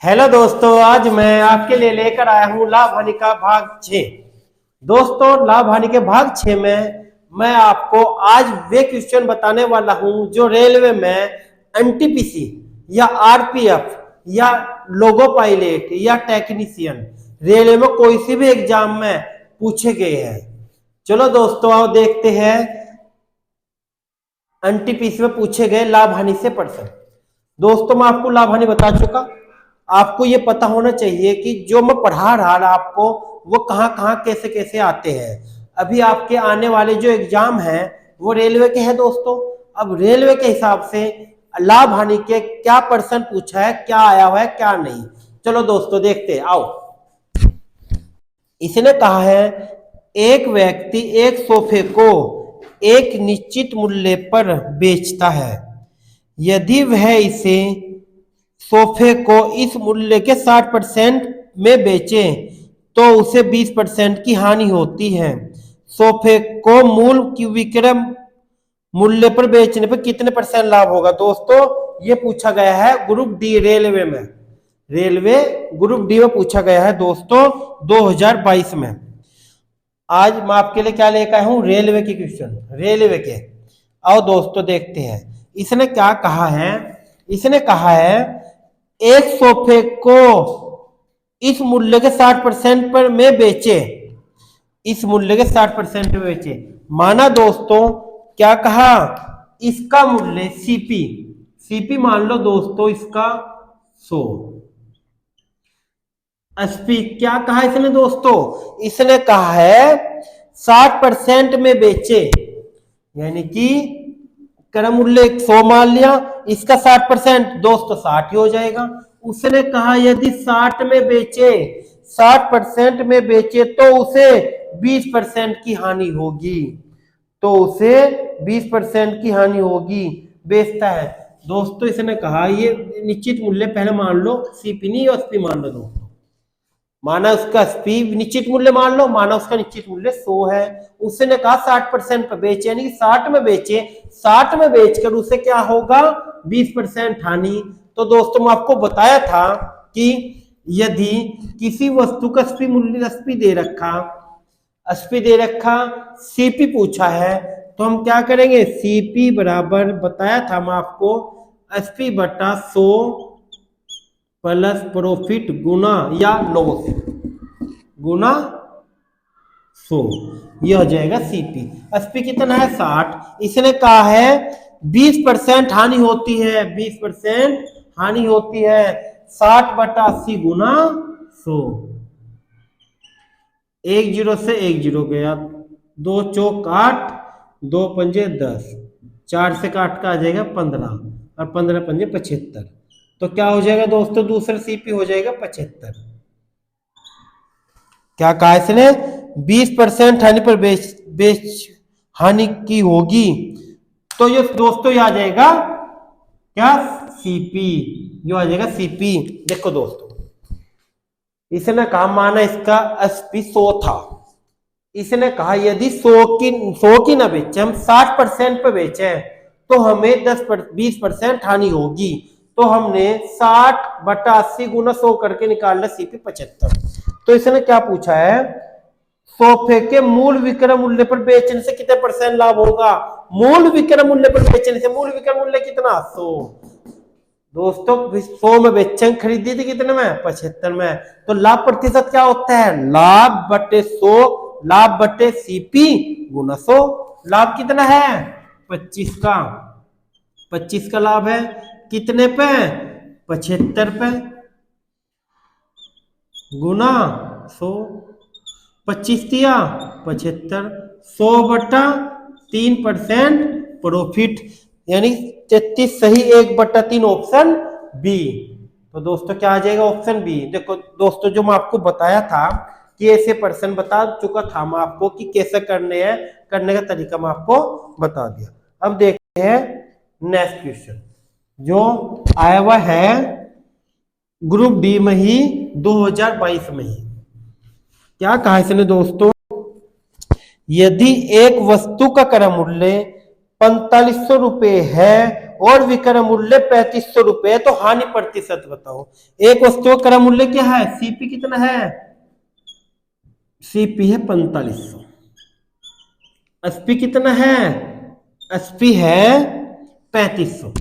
Hello दोस्तों, आज मैं आपके लिए लेकर आया हूँ लाभ हानि का भाग 6। दोस्तों, लाभ हानि के भाग 6 में मैं आपको आज वे क्वेश्चन बताने वाला हूँ जो रेलवे में एनटीपीसी या आरपीएफ या लोगो पायलट या टेक्नीशियन रेलवे में कोई सी भी एग्जाम में पूछे गए हैं। चलो दोस्तों, आओ देखते हैं एनटीपीसी में पूछे गए लाभ हानि से प्रश्न। दोस्तों, मैं आपको लाभ हानि बता चुका। आपको ये पता होना चाहिए कि जो मैं पढ़ा रहा आपको वो कहाँ कहाँ कैसे कैसे आते हैं। अभी आपके आने वाले जो एग्जाम हैं वो रेलवे के हैं दोस्तों। अब रेलवे के हिसाब से लाभ हानि के क्या प्रश्न पूछा है, क्या आया हुआ है, क्या नहीं। चलो दोस्तों देखते हैं, आओ। इसने कहा है एक व्यक्ति एक सोफे को एक निश्चित मूल्य पर बेचता है। यदि वह इसे सोफे को इस मूल्य के 60% में बेचे तो उसे 20% की हानि होती है। सोफे को मूल की विक्रय मूल्य पर बेचने पर कितने % लाभ होगा। दोस्तों, ये पूछा गया है ग्रुप डी रेलवे में। रेलवे ग्रुप डी में पूछा गया है दोस्तों 2022 में। आज मैं आपके लिए क्या लेकर आया हूं, रेलवे के क्वेश्चन, रेलवे के। आओ दोस्तों देखते हैं इसने क्या कहा है। इसने कहा है एक सोफे को इस मूल्य के 60% पर में बेचे, इस मूल्य के 60% में बेचे। माना दोस्तों, क्या कहा, इसका मूल्य सीपी, सीपी मान लो दोस्तों इसका 100। एसपी क्या कहा इसने दोस्तों, इसने कहा है 60% में बेचे, यानी कि क्रय मूल्य 100 मान लिया, इसका 60% दोस्तों 60 ही हो जाएगा। उसने कहा यदि 60 में बेचे, 60% में बेचे तो उसे 20% की हानि होगी, तो उसे 20% की हानि होगी, बेचता है। दोस्तों इसने कहा ये निश्चित मूल्य पहले मान लो, सीपी नहीं एसपी मान लो दोस्तों। माना उसका एसपी निश्चित मूल्य मान लो, माना उसका निश्चित मूल्य 100 है। उसने कहा 60% पर बेचे, यानी कि 60 में बेचे, 60 में बेचकर उसे क्या होगा, 20% हानि। तो दोस्तों मैं आपको बताया था कि यदि किसी वस्तु का एसपी मूल्य, एसपी दे रखा, एसपी दे रखा, सीपी पूछा है, तो हम क्या करेंगे, सीपी बराबर बताया था मैं आपको एसपी बटा 100 प्लस प्रॉफिट गुना या लॉस गुना 100, यह हो जाएगा सीपी। एसपी कितना है 60। इसने कहा है 20% हानि होती है, 20% हानि होती है, 60 बटा 80 गुना 100। 1 0 से 1 0 गया, 2 चौक 8, 2 पंजे 10, 4 से काट का आ जाएगा 15 और 15 पंजे 75। तो क्या हो जाएगा दोस्तों, दूसरा सीपी हो जाएगा 75। क्या कहा इसने, 20% हानि पर बेच हानि की होगी, तो ये दोस्तों ये आ जाएगा क्या, सीपी, ये आ जाएगा सीपी। देखो दोस्तों, इसने कहा माना इसका एसपी 100 था। इसने कहा यदि 100 की ना बेचे, हम 60% पे बेचे तो हमें 20% हानि होगी। तो हमने 60 बटा 80 गुना 100 करके निकालना सीपी 75। तो इसने क्या पूछा है, सोफे के मूल विक्रय मूल्य पर बेचने से कितने % लाभ होगा। मूल विक्रय मूल्य पर बेचने से, मूल विक्रय मूल्य कितना 100। दोस्तों 100 में बेचन खरीदी थी कितने में, 75 में। तो लाभ प्रतिशत क्या होता है, लाभ बटे 100, लाभ बटे सीपी गुना 100। लाभ कितना है 25 का, 25 का लाभ है, कितने पे, 75 पे, गुना 100, 25 दिया 75, 100 बटा 3% प्रॉफिट, यानी 33 सही 1/3 ऑप्शन बी। तो दोस्तों क्या आ जाएगा, ऑप्शन बी। देखो दोस्तों, जो मैं आपको बताया था कि ऐसे प्रश्न बता चुका था मैं आपको कि कैसे करने हैं, करने का तरीका मैं आपको बता दिया। अब देखते हैं नेक्स्ट क्वेश्चन जो आया हुआ है ग्रुप डी में ही 2022 में ही। क्या कहा इसने दोस्तों, यदि एक वस्तु का क्रय मूल्य 4500 रुपये है और विक्रय मूल्य 3500 रुपए, तो हानि प्रतिशत बताओ। एक वस्तु का क्रय मूल्य क्या है, सीपी कितना है, सीपी है 4500, एसपी कितना है, एसपी है 3500,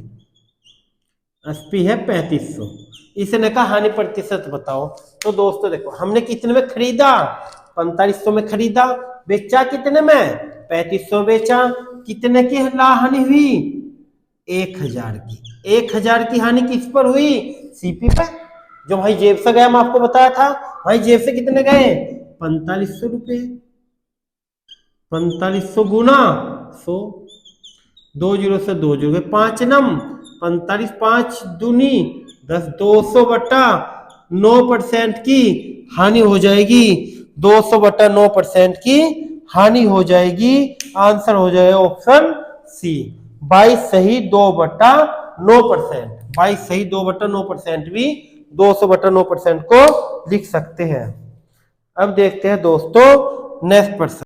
एसपी है 3500। इसने कहा हानि प्रतिशत बताओ। तो दोस्तों देखो, हमने कितने में खरीदा, 4500 में खरीदा, बेचा कितने में, 3500 बेचा, कितने की हानि हुई, 1000 की। 1000 की हानि किस पर हुई, सीपी पे, जो भाई जेब से गया, मैं आपको बताया था, भाई जेब से कितने गए, 4500 रुपए, 4500 गुना 100, 2 जीरो से 2 जीरो गए, 5 नम 45, 5 दूनी 10, 200 बटा 9% की हानि हो जाएगी, 200 बटा 9% की हानि हो जाएगी। आंसर हो जाएगा ऑप्शन सी, 22 सही 2/9%, 22 सही 2/9% भी 200 बटा 9% को लिख सकते हैं। अब देखते हैं दोस्तों नेक्स्ट पर्सन।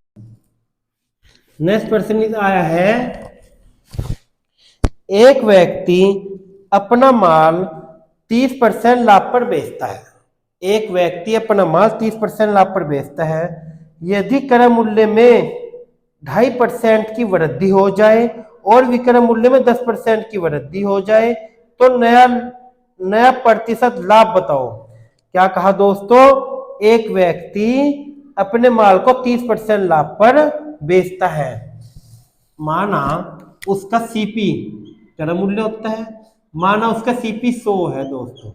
नेक्स्ट पर्सन आया है, एक व्यक्ति अपना माल 30% लाभ पर बेचता है। एक व्यक्ति अपना माल 30% लाभ पर बेचता है। यदि क्रय मूल्य में 2.5% की वृद्धि हो जाए और विक्रय मूल्य में 10% की वृद्धि हो जाए तो नया प्रतिशत लाभ बताओ। क्या कहा दोस्तों, एक व्यक्ति अपने माल को 30% लाभ पर बेचता है। माना उसका सीपी क्रय मूल्य होता है, माना उसका सीपी 100 है दोस्तों,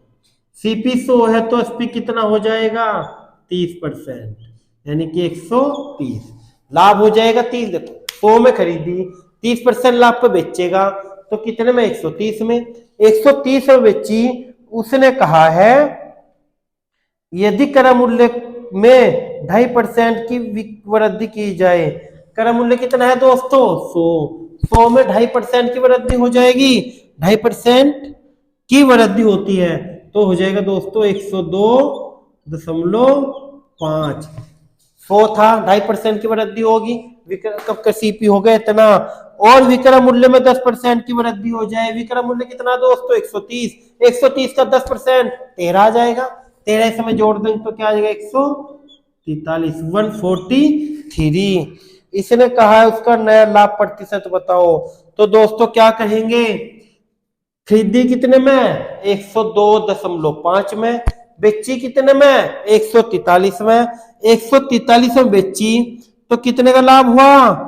सीपी 100 है तो एसपी कितना हो जाएगा, 30%, यानी कि 130, लाभ हो जाएगा 30। देखो 100 में खरीदी, 30% लाभ पे बेचेगा तो कितने में, 130 में, 130 में बेची। उसने कहा है यदि क्रय मूल्य में 2.5% की वृद्धि की जाए, क्रय मूल्य कितना है दोस्तों, 100 में 2.5% की वृद्धि हो जाएगी, 2.5% की वृद्धि होती है तो हो जाएगा दोस्तों 102.5। 100 था, 2.5% की वृद्धि होगी, कब का सीपी हो गया इतना, और विक्रय मूल्य में 10% की वृद्धि हो जाए, विक्रय मूल्य कितना दोस्तों 130, 130 का 10% 13 आ जाएगा, 13 समय जोड़ देंगे तो क्या आ जाएगा 143, 143। इसने कहा है उसका नया लाभ प्रतिशत बताओ। तो दोस्तों क्या कहेंगे, खरीदी कितने में, 102.5 में, बेची कितने में, 143 में, 143 में बेची तो कितने का लाभ हुआ,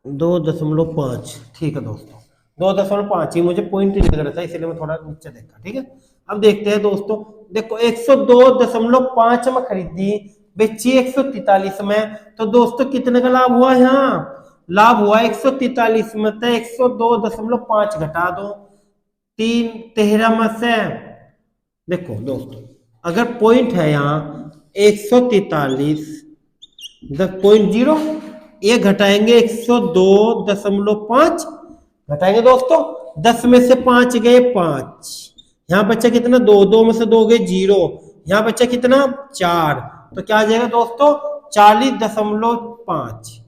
2.5। ठीक है दोस्तों, 2.5 ही मुझे पॉइंट ही लग रहा था, इसलिए मैं थोड़ा नीचे देखा। ठीक है, अब देखते हैं दोस्तों, देखो 102.5 में खरीदी, बेची 143 में, तो दोस्तों कितने का लाभ हुआ, यहाँ लाभ हुआ 143 में, तो 102.5 घटा दो, 13 में से, देखो दोस्तों अगर पॉइंट है यहाँ 143 0.0, ये घटाएंगे 102.5 घटाएंगे दोस्तों, 10 में से 5 गए 5, यहाँ बच्चा कितना 2, 2 में से 2 गए 0, यहाँ बच्चा कितना 4, तो क्या आ जाएगा दोस्तों 40.5,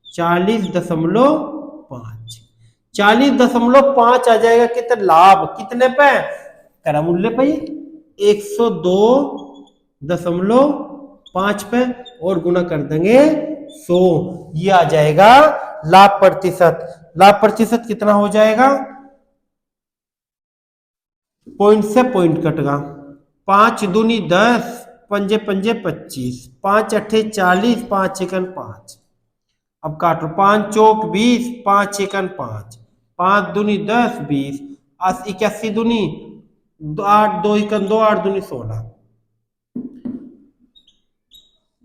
40.5, 40.5 आ जाएगा कितना लाभ, कितने पे, क्रय मूल्य पे 102.5 पे, और गुना कर देंगे 100, ये आ जाएगा लाभ प्रतिशत। लाभ प्रतिशत कितना हो जाएगा, पॉइंट से पॉइंट कटेगा, 5 दूनी 10, पंजे पंजे 25, 5 अट्ठे 40, 5 एकन 5, अब काटो 5 चौक 20, 5 एकन 5, 5 दूनी 10 20, 81 दूनी 8, 2 एकन 2, 8 दूनी 16,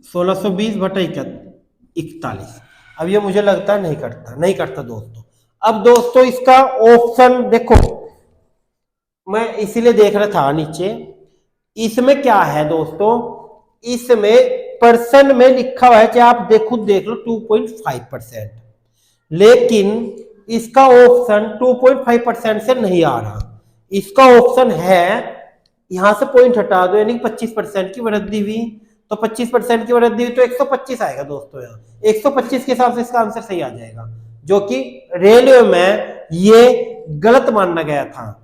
1620 बटा 41। अब ये मुझे लगता है नहीं करता दोस्तों। अब दोस्तों इसका ऑप्शन देखो, मैं इसीलिए देख रहा था नीचे, इसमें क्या है दोस्तों, इसमें परसेंट में लिखा हुआ है, चाहे आप देख लो 2.5%, लेकिन इसका ऑप्शन 2.5% से नहीं आ रहा, इसका ऑप्शन है, यहां से पॉइंट हटा दो यानी 25% की वृद्धि हुई, तो 25% की वृद्धि हुई तो 125 आएगा दोस्तों। यहाँ 125 के हिसाब से इसका आंसर सही आ जाएगा, जो कि रेलवे में ये गलत माना गया था।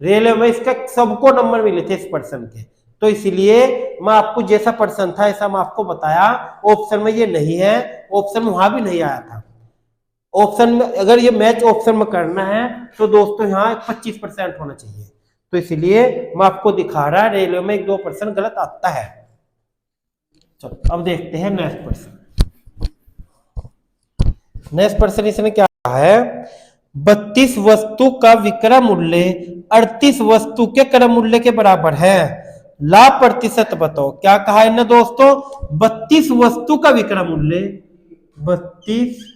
रेलवे में इसका सबको नंबर मिले थे इस पर्सन के, तो इसलिए मैं आपको जैसा पर्सन था ऐसा मैं आपको बताया। ऑप्शन में ये नहीं है, ऑप्शन में वहां भी नहीं आया था। ऑप्शन में अगर ये मैच ऑप्शन में करना है तो दोस्तों यहाँ 25% होना चाहिए, तो इसलिए मैं आपको दिखा रहा रेलवे में 1-2% गलत आता है। चलो अब देखते हैं नेक्स्ट पर्सन। नेक्स्ट पर्सन इसने क्या कहा है, 32 वस्तु का विक्रय मूल्य 38 वस्तु के क्रय मूल्य के बराबर है, लाभ प्रतिशत बताओ। क्या कहा है ना दोस्तों, 32 वस्तु का विक्रय मूल्य, 32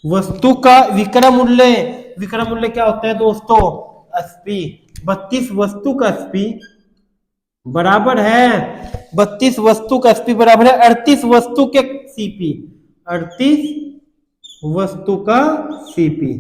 वस्तु का विक्रय मूल्य, विक्रय मूल्य क्या होता है दोस्तों, एसपी। 32 वस्तु का एसपी बराबर है, 32 वस्तु का एसपी बराबर है 38 वस्तु के सीपी, 38 वस्तु का सीपी।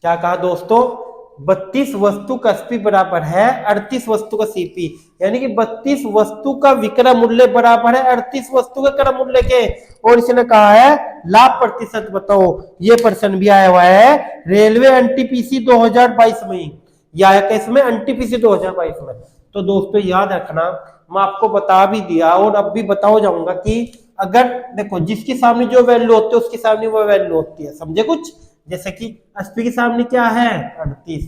क्या कहा दोस्तों, 32 वस्तु का एसपी बराबर है 38 वस्तु का सीपी, यानी कि 32 वस्तु का विक्रय मूल्य बराबर है 38 वस्तु के क्रय मूल्य के। और इसने कहा है लाभ प्रतिशत बताओ। ये प्रश्न भी आया हुआ है रेलवे एनटीपीसी 2022 में, या इसमें एनटीपीसी 2022 में। तो दोस्तों याद रखना, मैं आपको बता भी दिया और अब भी बताओ जाऊंगा कि अगर देखो जिसके सामने जो वैल्यू होती है उसके सामने वो वैल्यू होती है, समझे कुछ। जैसे कि एसपी के सामने क्या है 38,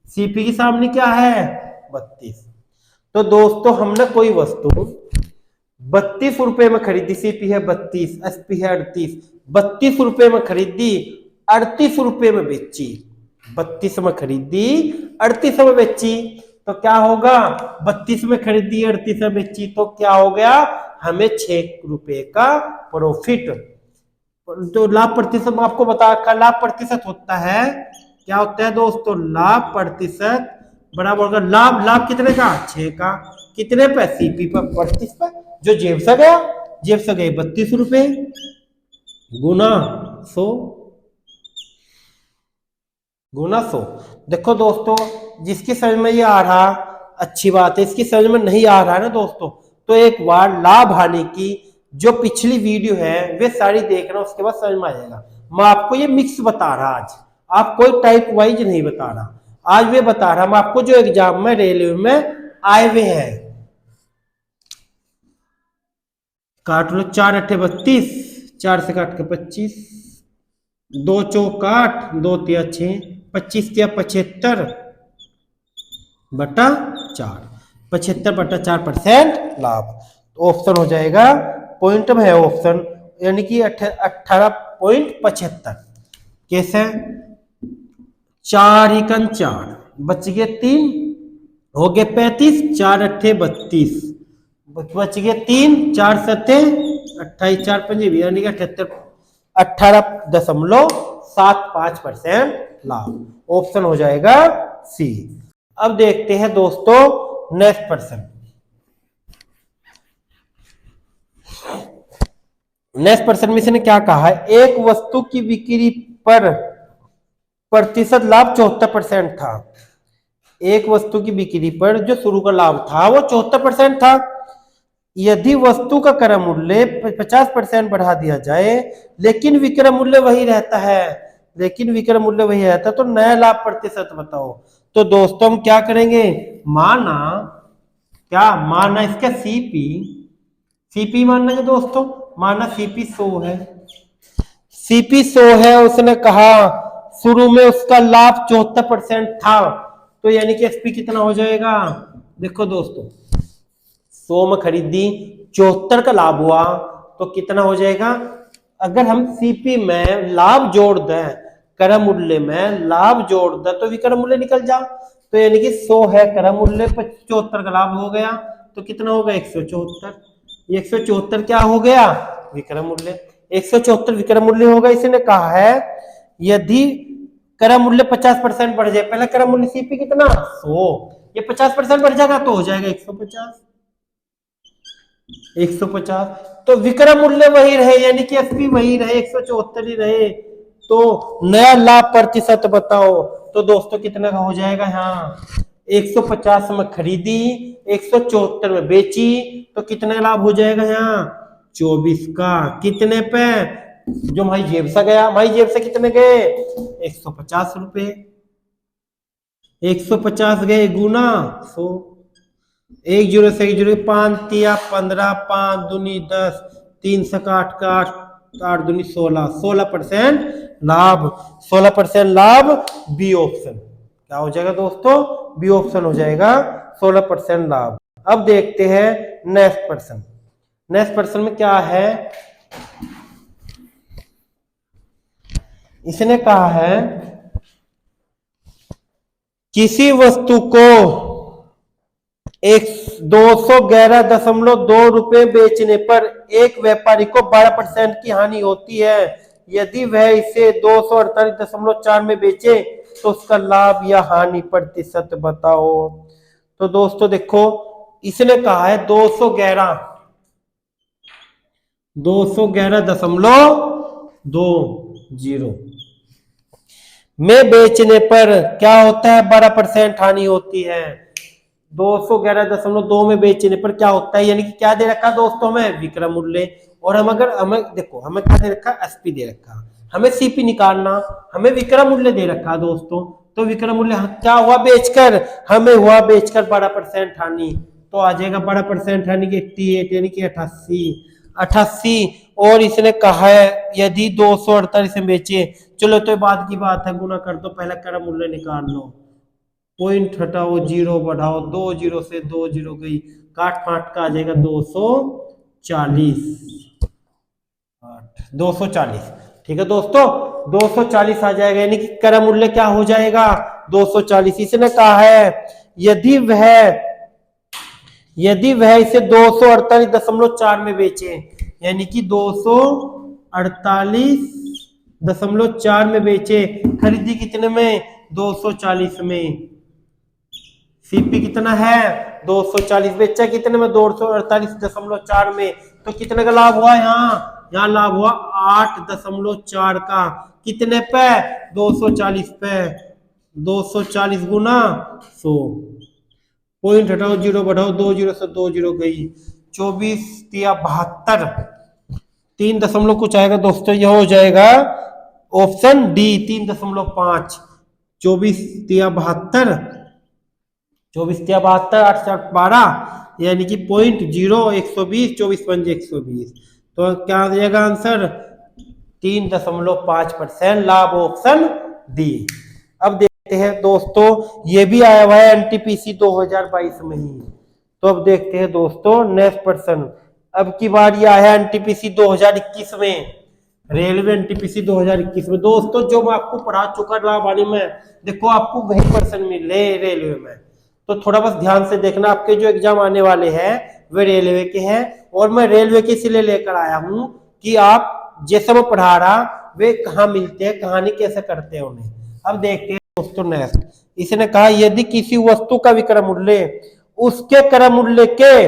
सीपी के सामने क्या है 32। तो दोस्तों हमने कोई वस्तु 32 रुपए में खरीदी, सीपी है 32, एसपी है 38, 32 रुपए में खरीदी 38 रुपए में बेची, 32 में खरीदी 38 में बेची, तो क्या होगा 32 में खरीदी 38 में बेची, तो क्या हो गया हमें 6 रुपए का प्रॉफिट। तो लाभ प्रतिशत आपको बता, लाभ प्रतिशत होता है, क्या होता है दोस्तों, लाभ प्रतिशत बराबर होगा लाभ, लाभ कितने का 6 का, कितने पे सीपी पर 32 पे, जो जेब से गया, जेब से गए 32 रुपए गुना 100, गुना 100। देखो दोस्तों जिसकी समझ में ये आ रहा अच्छी बात है, इसकी समझ में नहीं आ रहा है ना दोस्तों, तो एक बार लाभ हानि की जो पिछली वीडियो है वे सारी देखना, उसके बाद समझ में आ जाएगा। मैं आपको ये मिक्स बता रहा आज, आप कोई टाइप वाइज नहीं बता रहा, आज मैं बता रहा मैं आपको जो एग्जाम में रेलवे में आए हुए हैं। काट लो, 4 अट्ठे 32, 4 से काट के 25, 2 चौक 8, 2 तिया 6, 25 तिया 75 बटा 4, 75 बटा 4% लाभ। तो ऑप्शन हो जाएगा, पॉइंट में है ऑप्शन, यानी कि 18.75। कैसे 4 एकन 4 बच गए 3, हो गए 35, 4 अट्ठे 32 बच गए 3, 4 सत्ते 28, 4 पंजे यानी कि 18.75% लाभ। ऑप्शन हो जाएगा सी। अब देखते हैं दोस्तों नेक्स्ट पर्सन। नेक्स्ट पर्सन में इसने क्या कहा है, एक वस्तु की बिक्री पर प्रतिशत लाभ 74% था। एक वस्तु की बिक्री पर जो शुरू का लाभ था वो 74% था। यदि वस्तु का क्रय मूल्य 50% बढ़ा दिया जाए लेकिन विक्रय मूल्य वही रहता है, लेकिन विक्रय मूल्य वही रहता है, तो नया लाभ प्रतिशत बताओ। तो दोस्तों हम क्या करेंगे, माना क्या माना इसका सीपी, सीपी मानेंगे दोस्तों, माना सीपी 100 है, सीपी 100 है, उसने कहा शुरू में उसका लाभ 74% था, तो यानी कि एसपी कितना हो जाएगा, देखो दोस्तों 100 में खरीदी 74 का लाभ हुआ तो कितना हो जाएगा। अगर हम सीपी में लाभ जोड़ दें, क्रय मूल्य में लाभ जोड़ दें तो विक्रय मूल्य निकल जा, तो यानी कि 100 है क्रय मूल्य, 74 का लाभ हो गया, तो कितना होगा 174। 174 क्या हो गया विक्रय मूल्य, 174 विक्रय मूल्य होगा। इसने कहा है यदि क्रय मूल्य 50% बढ़ जाए, पहला क्रय मूल्य सीपी कितना 100, ये 50% बढ़ जाएगा तो हो जाएगा 150, 150, तो विक्रय मूल्य वही रहे यानी कि एसपी वही रहे 174 ही रहे, तो नया लाभ प्रतिशत बताओ। तो दोस्तों कितने का हो जाएगा यहाँ 150 में खरीदी, 174 में बेची, तो कितने लाभ हो जाएगा यहाँ 24 का। कितने पे, जो हमारी जेब से गया, हमारी जेब से कितने गए 150 रुपए, 150 गए गुना 100, 1 जीरो से 1 जीरो, 5 तिया 15, 5 दूनी 10, 3 सका 8 का 8, 8 दूनी 16, 16% लाभ, 16% लाभ बी ऑप्शन। क्या हो जाएगा दोस्तों, बी ऑप्शन हो जाएगा 16% लाभ। अब देखते हैं नेक्स्ट पर्सन। नेक्स्ट पर्सन में क्या है, इसने कहा है किसी वस्तु को 211.2 रुपए बेचने पर एक व्यापारी को 12% की हानि होती है। यदि वह इसे 248.4 में बेचे तो उसका लाभ या हानि प्रतिशत बताओ। तो दोस्तों देखो, इसने कहा है 211.20 में बेचने पर क्या होता है, 12% हानि होती है। 211.2 में बेचने पर क्या होता है, यानी कि क्या दे रखा दोस्तों हमें विक्रय मूल्य, और हम अगर हमें देखो हमें क्या दे रखा एसपी दे रखा, हमें सीपी निकालना, हमें विक्रय मूल्य दे रखा दोस्तों। तो विक्रय मूल्य क्या हुआ बेचकर, हमें हुआ बेचकर 12% हानि, तो आ जाएगा 12% हानि की 88 यानी कि 88। और इसने कहा है यदि 248 में बेचे, चलो तो बाद की बात है, गुना कर दो, पहले क्रय मूल्य निकाल लो, पॉइंट हटाओ, जीरो बढ़ाओ, 2 जीरो से 2 जीरो गई, काट फाट का आ जाएगा 240। ठीक है दोस्तों, 240 आ जाएगा, यानी कि क्रय मूल्य क्या हो जाएगा 240। इसने कहा है यदि वह इसे 248.4 में बेचे, यानी कि 248.4 में बेचे, खरीदी कितने में 240 में, सीपी कितना है 240, बेचा कितने में 248.4 में, तो कितने का लाभ हुआ यहाँ लाभ हुआ 8.4 का, कितने पे 240 पे, 240 गुना 100, पॉइंट हटाओ, जीरो बढ़ाओ, 2 जीरो से 2 जीरो गई, 24 तिया 72, 3 दशमलव कुछ आएगा दोस्तों, यह हो जाएगा ऑप्शन डी 3.5, 24 तिया 72, 24 तिया 72, 8 से 8 12, यानी कि 0.120, 24 पंजे 120, तो क्या आ जाएगा आंसर 3.5% लाभ, ऑप्शन डी। अब देखते हैं दोस्तों, ये भी आया हुआ है एनटीपीसी 2022 में ही, तो अब देखते हैं दोस्तों नेक्स्ट पर्सन। अब की बार ये आया एनटीपीसी 2021 में, रेलवे एनटीपीसी 2021 में दोस्तों, जो मैं आपको पढ़ा चुका लाभानी में, देखो आपको वही पर्सन मिले रेलवे में, तो थोड़ा बस ध्यान से देखना, आपके जो एग्जाम आने वाले हैं वे रेलवे के हैं, और मैं रेलवे के इसलिए लेकर आया हूं कि आप जैसे मैं पढ़ा रहा वे कहाँ मिलते हैं, कहानी कैसे करते हैं उन्हें। अब देखते हैं दोस्तों नेक्स्ट, इसने कहा यदि किसी वस्तु का विक्रय मूल्य उसके क्रय मूल्य के,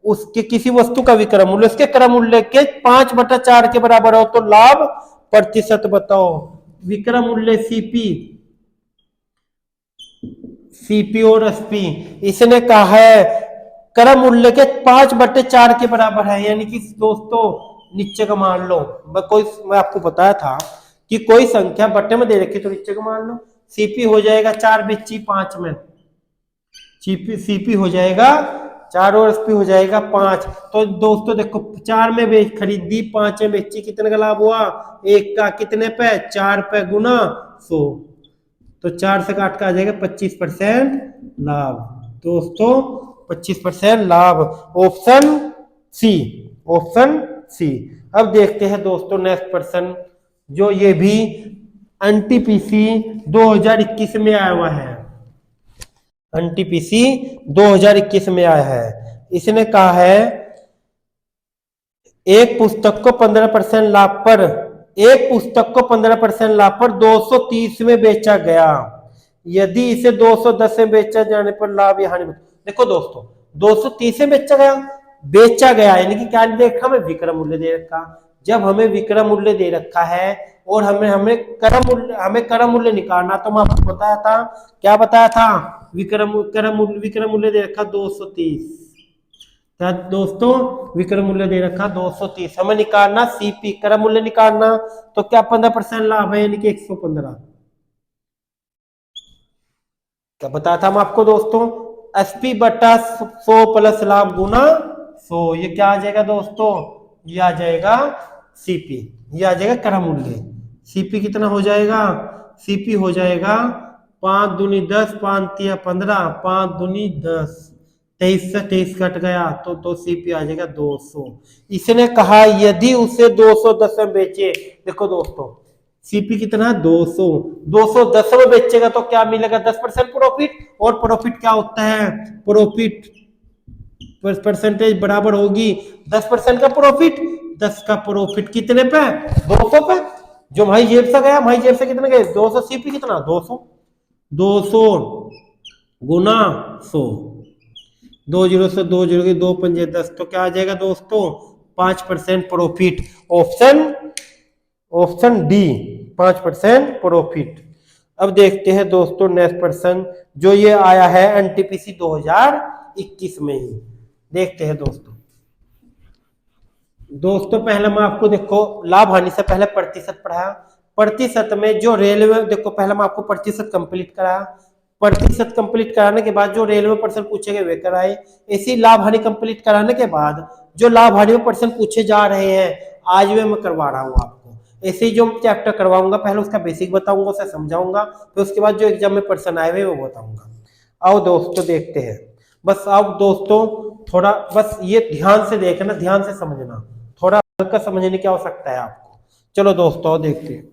उसके किसी वस्तु का विक्रय मूल्य उसके क्रय मूल्य के 5/4 के बराबर हो तो लाभ प्रतिशत बताओ। विक्रय मूल्य सीपी और एसपी, इसने कहा है क्रय मूल्य के 5/4 के बराबर है, यानी कि दोस्तों नीचे का मान लो, मैं आपको बताया था कि कोई संख्या बट्टे में दे रखी तो नीचे का मान लो, सीपी हो जाएगा 4 बेची 5 में, सीपी हो जाएगा 4 और एसपी हो जाएगा 5, तो दोस्तों देखो 4 में खरीदी 5 में बेची, कितने का लाभ हुआ 1 का, कितने पे 4 पे गुना 100, तो 4 से काट का आ जाएगा 25% लाभ दोस्तों, 25% लाभ, ऑप्शन सी, ऑप्शन सी। अब देखते हैं दोस्तों नेक्स्ट पर्सन, जो ये भी एनटीपीसी 2021 में आया हुआ है, एनटीपीसी 2021 में आया है। इसने कहा है एक पुस्तक को 15% लाभ पर, एक पुस्तक को 15% लाभ पर 230 में बेचा गया, यदि इसे 210 में बेचा जाने पर लाभ या हानि। देखो दोस्तों 230 में बेचा गया यानी कि क्या दे रखा, मैं विक्रय मूल्य दे रखा, जब हमें विक्रय मूल्य दे रखा है और हमें क्रय मूल्य निकालना, तो मैं आपको बताया था, क्या बताया था, विक्रय मूल्य दे रखा 230। क्या दोस्तों, विक्रय मूल्य दे रखा 230, हमें निकालना सीपी, क्रय मूल्य निकालना, तो क्या 15% लाभ है, यानी कि 115। क्या बताया था हम आपको दोस्तों, एसपी बटा 100 प्लस लाभ गुना 100, ये क्या आ जाएगा दोस्तों, ये आ जाएगा सीपी, ये आ जाएगा क्रय मूल्य। सीपी कितना हो जाएगा, सीपी हो जाएगा 5 दूनी 10, 5 तिया 15, 5 दूनी 10, 23 से 23 कट गया, तो सीपी आ जाएगा 200। इसने कहा यदि उसे 210 में बेचे, देखो दोस्तों सीपी कितना, 200, 210 में बेचेगा तो क्या मिलेगा, 10% प्रॉफिट। और प्रॉफिट क्या होता है, प्रॉफिट परसेंटेज बराबर होगी 10% का प्रॉफिट, 10 का प्रॉफिट कितने पे, 200 पे। जो भाई जेब से गया, भाई जेब से कितने गए, 200, सीपी कितना, 200, 200 गुना 100, 20 से 20 की 2 पंजे 10, तो क्या आ जाएगा दोस्तों, 5% प्रॉफिट। Option D 5% profit. अब देखते हैं दोस्तों नेक्स्ट पर्सन, जो ये आया है एनटीपीसी 2021 में ही, देखते हैं दोस्तों पहले मैं आपको देखो लाभ हानि से पहले प्रतिशत पढ़ाया, प्रतिशत में जो रेलवे, देखो पहले मैं आपको प्रतिशत कंप्लीट कराया, प्रतिशत कंप्लीट कराने के बाद जो रेलवे प्रश्न पूछे गए वे कराए, इसी लाभ हानि कंप्लीट कराने के बाद जो लाभ हानि में प्रश्न पूछे जा रहे हैं आज वे मैं करवा रहा हूँ आपको। ऐसे ही जो चैप्टर करवाऊंगा पहले उसका बेसिक बताऊंगा, उसे समझाऊंगा, फिर उसके बाद जो एग्जाम में प्रश्न आए हुए वो बताऊंगा। आओ दोस्तों देखते हैं, बस आप दोस्तों थोड़ा बस ये ध्यान से देखना, ध्यान से समझना, थोड़ा हल्का समझने की आवश्यकता है आपको। चलो दोस्तों देखते हैं।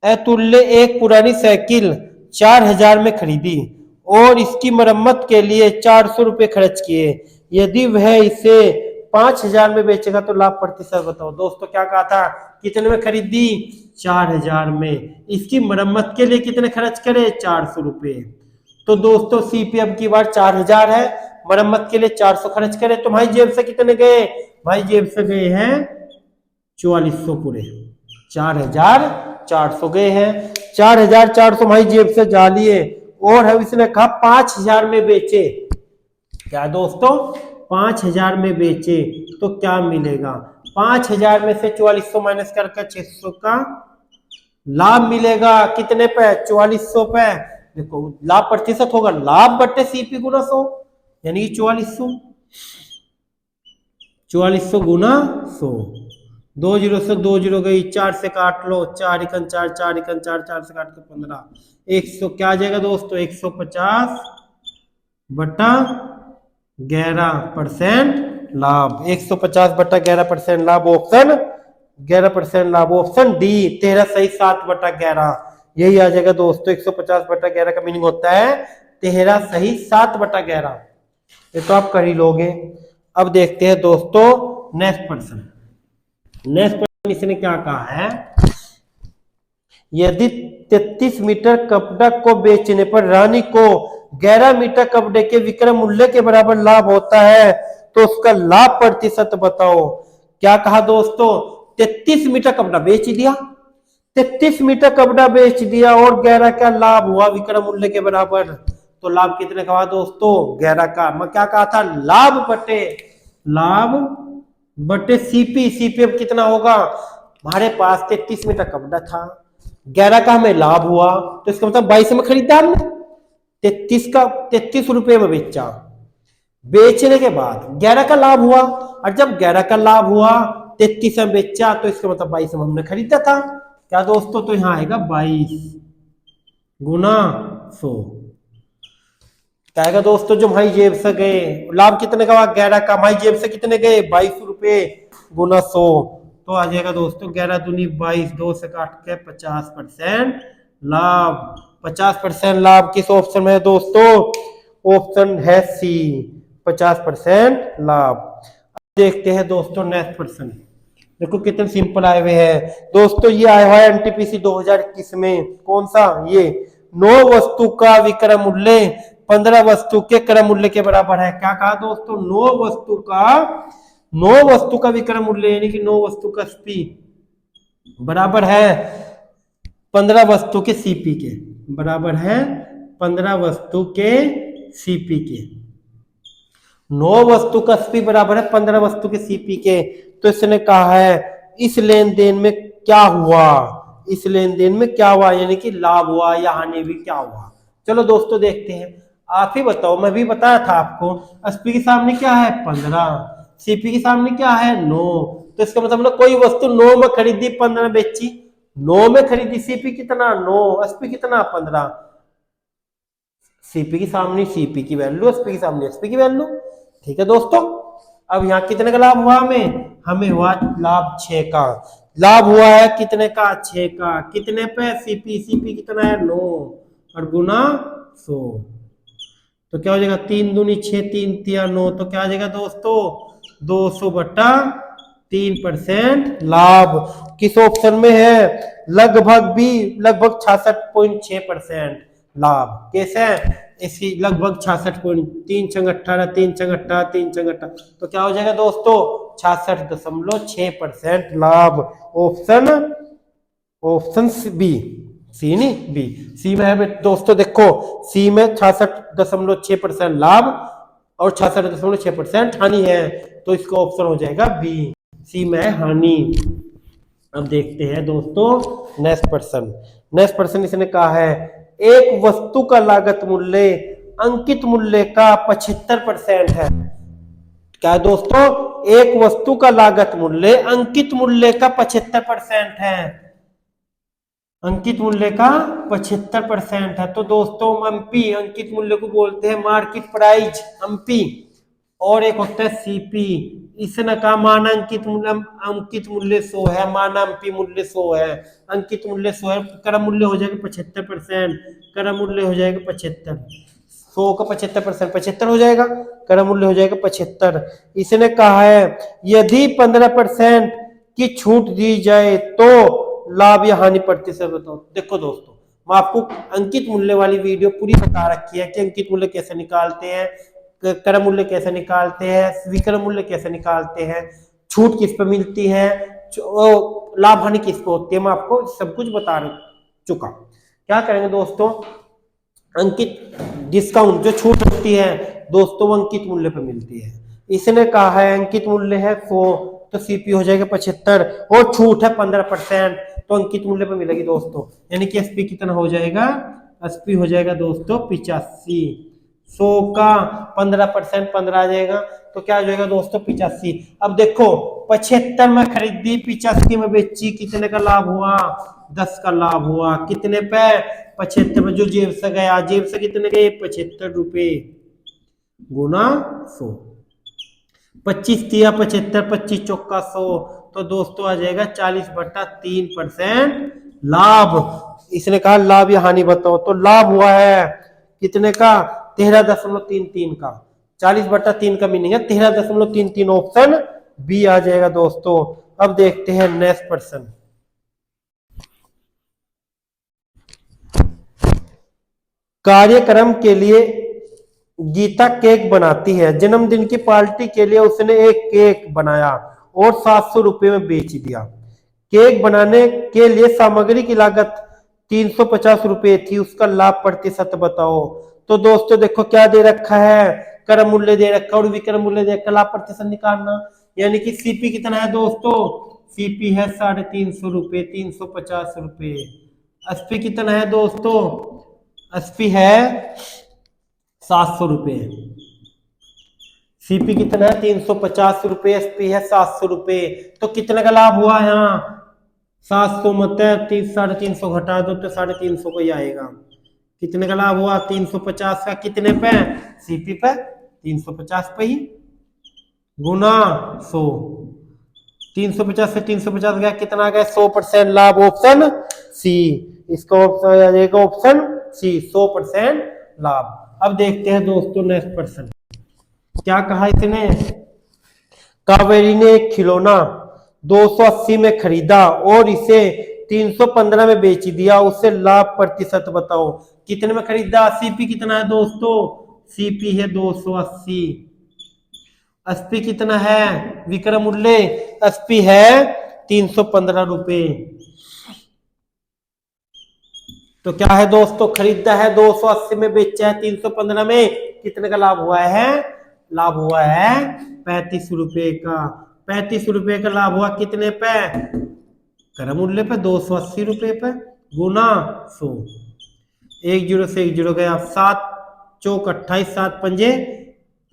अतुल्य एक पुरानी साइकिल 4000 में खरीदी और इसकी मरम्मत के लिए 400 रुपए खर्च किए, यदि वह इसे 5000 में बेचेगा तो लाभ प्रतिशत बताओ। दोस्तों क्या कहा था, कितने में खरीदी, 4000 में, इसकी मरम्मत के लिए कितने खर्च करे, 400 रुपए। तो दोस्तों सीपीएम की बार 4000 है, मरम्मत के लिए 400 खर्च करे, तो भाई जेब से कितने गए, भाई जेब से गए हैं 4400 पूरे, 4400 गए हैं, 4400 भाई जेब से जा लिए। और हम इसने कहा 5000 में बेचे, क्या दोस्तों 5000 में बेचे तो क्या मिलेगा, 5000 में से 4400 माइनस करके 600 का लाभ मिलेगा, कितने पे, 4400 पे। देखो लाभ प्रतिशत होगा लाभ बटे सीपी गुना 100, यानी कि 4400 गुना 100, 20 से 20 गई, 4 से काट लो, 4 इकन 4, 4 इकन 4, 4 से काट के 15, 100 क्या आ जाएगा दोस्तों, 150 बटा 11% लाभ, 150 बटा 11% लाभ, ऑप्शन 11% लाभ, ऑप्शन डी 13 सही 7 बटा 11, यही आ जाएगा दोस्तों। 150 बटा 11 का मीनिंग होता है 13 सही 7 बटा 11, ये तो आप कर ही लोगे। अब देखते हैं दोस्तों नेक्स्ट पर्सन, नेक्स्ट पर्सन इसने क्या कहा है, यदि 33 मीटर कपड़ा को बेचने पर रानी को 11 मीटर कपड़े के विक्रय मूल्य के बराबर लाभ होता है तो उसका लाभ प्रतिशत बताओ। क्या कहा दोस्तों, 33 मीटर कपड़ा बेच दिया, 33 मीटर कपड़ा बेच दिया और 11 का लाभ हुआ विक्रय मूल्य के बराबर, तो लाभ कितने का हुआ दोस्तों, 11 का। मैं क्या कहा था, लाभ बटे सीपी, सीपीएफ कितना होगा, हमारे पास 33 मीटर कपड़ा था, 11 का हमें लाभ हुआ, तो इसका मतलब 22 में खरीदा हमने, 33 रुपए में बेचा, बेचने के बाद 11 का लाभ हुआ, और जब 11 का लाभ हुआ 33 में बेचा, तो इसका मतलब 22 में हमने खरीदा था, क्या दोस्तों, तो यहाँ आएगा 22 गुना 100, क्या आएगा दोस्तों, जो भाई जेब से गए, लाभ कितने का, 11 का, भाई जेब से कितने गए, 22 रुपए गुना 100, तो आ जाएगा दोस्तों 11 दूनी 22, 2 से काट के 50% लाभ, 50% लाभ किस ऑप्शन में है दोस्तों, ऑप्शन है सी 50% लाभ। देखते हैं दोस्तों नेक्स्ट पर्सन, देखो कितने सिंपल आए हुए हैं दोस्तों, ये आया हुआ है एनटीपीसी 2021 में, कौन सा, ये 9 वस्तु का विक्रय मूल्य 15 वस्तु के क्रय मूल्य के बराबर है। क्या कहा दोस्तों, 9 वस्तु का 9 वस्तु का विक्रय मूल्य यानी कि 9 वस्तु का एसपी बराबर है 15 वस्तु के सीपी के, बराबर है 15 वस्तु के सीपी के। 9 वस्तु का एसपी बराबर है 15 वस्तु के सीपी के। तो इसने कहा है इस लेन देन में क्या हुआ, इस लेन देन में क्या हुआ, यानी कि लाभ हुआ या हानि भी क्या हुआ। चलो दोस्तों देखते हैं, आप ही बताओ, मैं भी बताया था आपको, एसपी के सामने क्या है 15, सीपी के सामने क्या है 9, तो इसका मतलब कोई वस्तु 9 में खरीदी 15 बेची, 9 में खरीदी, सीपी कितना 9, एसपी कितना 15, सीपी के सामने सीपी की वैल्यू, एसपी के सामने एसपी की वैल्यू। ठीक है दोस्तों, अब यहाँ कितने का लाभ हुआ, हमें हुआ लाभ 6 का, लाभ हुआ है कितने का 6 का, कितने पे सीपी, सीपी कितना है 9 और गुना 100, तो क्या हो जाएगा 3 दूनी 6, 3 तिया 9, तो क्या आ जाएगा दोस्तों 200 बटा 3% लाभ। किस ऑप्शन में है, लगभग भी, लगभग 66.6% लाभ। कैसे है इसकी, लगभग 66.3 छंग 18, 3 छंग 18, 3 छंग 18, तो क्या हो जाएगा दोस्तों 66.6% लाभ। ऑप्शन, ऑप्शन बी, सी नहीं बी, सी में है दोस्तों, देखो सी में 66.6% लाभ और 66.6% हानि है, तो इसका ऑप्शन हो जाएगा बी, सी में है हानि। अब देखते हैं दोस्तों नेक्स्ट पर्सन, नेक्स्ट पर्सन इसने कहा है एक वस्तु का लागत मूल्य अंकित मूल्य का 75% है। क्या है दोस्तों, एक वस्तु का लागत मूल्य अंकित मूल्य का 75% है, अंकित मूल्य का 75% है। तो दोस्तों एमपी अंकित मूल्य को बोलते हैं मार्केट प्राइस एमपी, और एक होता है सीपी, इसने कहा माना अंकित मूल्य 100 है, माना एमपी मूल्य 100 है, अंकित मूल्य 100 है, क्रम मूल्य हो जाएगा 75%, क्रम मूल्य हो जाएगा 75, 100 का 75%, 75 हो जाएगा, क्रम मूल्य हो जाएगा 75। इसने कहा है यदि 15% की छूट दी जाए तो लाभ या हानि प्रतिशत बताओ। देखो दोस्तों, मैं आपको अंकित मूल्य वाली वीडियो पूरी बता रखी है कि अंकित मूल्य कैसे निकालते हैं, क्रम मूल्य कैसे निकालते हैं, विक्रम मूल्य कैसे निकालते हैं, छूट किस पे मिलती है, लाभ हानि किस पे होती है, मैं आपको सब कुछ बता चुका। क्या करेंगे दोस्तों, अंकित डिस्काउंट जो छूट होती है दोस्तों वो अंकित मूल्य पे मिलती है। इसने कहा है अंकित मूल्य है 100, तो सीपी हो जाएगा 75 और छूट है 15%, तो अंकित मूल्य पे मिलेगी दोस्तों, यानी कि एसपी कितना हो जाएगा, एसपी हो जाएगा दोस्तों 85, 100 का 15% 15 आ जाएगा, तो क्या हो जाएगा दोस्तों 85। अब देखो 75 में खरीदी 85 में बेची, कितने का लाभ हुआ 10 का लाभ हुआ, कितने पे 75 में, जो जेब से गया, जेब से कितने गए 75 रुपए गुना 100, 25 दिया 75, 25 चौका 100, तो दोस्तों आ जाएगा 40/3% लाभ। इसने कहा लाभ या हानि बताओ, तो लाभ हुआ है कितने का 13.33 का, 40/3 का मीनिंग है 13.33, ऑप्शन बी आ जाएगा दोस्तों। अब देखते हैं नेक्स्ट पर्सन, कार्यक्रम के लिए गीता केक बनाती है, जन्मदिन की पार्टी के लिए उसने एक केक बनाया और 700 रुपये में बेच दिया। केक बनाने के लिए सामग्री की लागत 350 रुपये थी, उसका लाभ प्रतिशत बताओ। तो दोस्तों देखो क्या दे रखा है, क्रम मूल्य दे रखा है और विक्रम मूल्य दे रखा, लाभ प्रतिशत निकालना, यानी कि सीपी कितना है दोस्तों, सीपी है 350 रुपये, 350 रुपये। एसपी कितना है दोस्तों, एसपी है 700 रुपये, सीपी कितना है 350 रुपये, एसपी है 700 रुपये, तो कितने का लाभ हुआ यहाँ 700 मत 350 घटा दो तो 350 को ही आएगा। कितने का लाभ हुआ 350 का, कितने पे सीपी पे 350 पे ही गुना 100, 350 से 350 गया, कितना आ गया 100% लाभ, ऑप्शन सी, इसका ऑप्शन आ जाएगा ऑप्शन सी 100% लाभ। अब देखते हैं दोस्तों नेक्स्ट पर्सन, क्या कहा इसने, कावेरी ने एक खिलौना 280 में खरीदा और इसे 315 में बेच दिया, उससे लाभ प्रतिशत बताओ। कितने में खरीदा, सीपी कितना है दोस्तों, सीपी है 280, एसपी कितना है विक्रय मूल्य, एसपी है 315 रुपए। तो क्या है दोस्तों, खरीदा है 280 में, बेचा है 315 में, कितने का लाभ हुआ है, लाभ हुआ है 35 रुपए का। 35 रुपए का लाभ हुआ कितने पे, क्रय मूल्य पे 280 रुपए पे, गुना 100। एक जीरो से एक जीरो गया, 7 चौक 28, 7 पंजे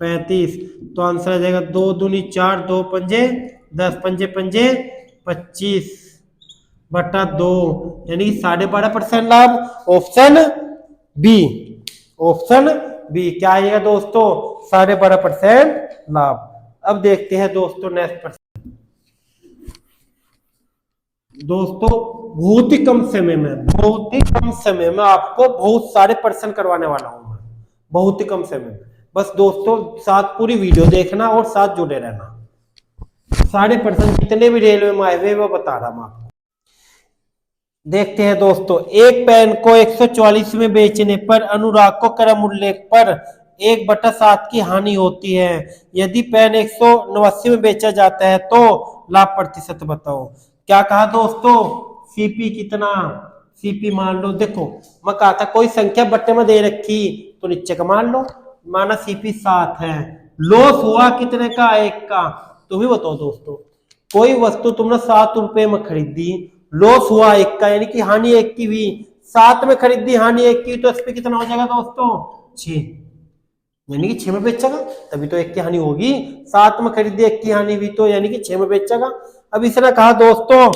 35, तो आंसर आ जाएगा 2 दूनी 4, 2 पंजे 10, पंजे पंजे 25 बटा 2, यानी 12.5% लाभ। ऑप्शन बी, ऑप्शन बी क्या आएगा दोस्तों, 12.5% लाभ। अब देखते हैं दोस्तों नेक्स्ट प्रश्न। दोस्तों बहुत ही कम समय में, बहुत ही कम समय में आपको बहुत सारे प्रश्न करवाने वाला हूं मैं, बहुत ही कम समय में। बस दोस्तों साथ पूरी वीडियो देखना और साथ जुड़े रहना। सारे प्रश्न जितने भी रेलवे में आए हुए वो बता रहा हूं आपको। देखते हैं दोस्तों, एक पेन को 144 में बेचने पर अनुराग को क्रय मूल्य पर 1/7 की हानि होती है। यदि पेन 189 में बेचा जाता है तो लाभ प्रतिशत बताओ। क्या कहा दोस्तों, सीपी कितना, सीपी मान लो, देखो मैं कहा था कोई संख्या बट्टे में दे रखी तो नीचे का मान लो, माना सीपी 7 है, लॉस हुआ कितने का, 1 का। तुम ही बताओ दोस्तों, कोई वस्तु तुमने 7 रुपए में खरीदी, लॉस हुआ 1 का, यानी कि हानि 1 की हुई, 7 में खरीदी हानि 1 की, तो इस पे कितना हो जाएगा दोस्तों, 6, यानी कि 6 में बेचेगा तभी तो 1 की हानि होगी। 7 में खरीदी 1 की हानि हुई तो यानी कि 6 में बेचेगा। अब इसने कहा दोस्तों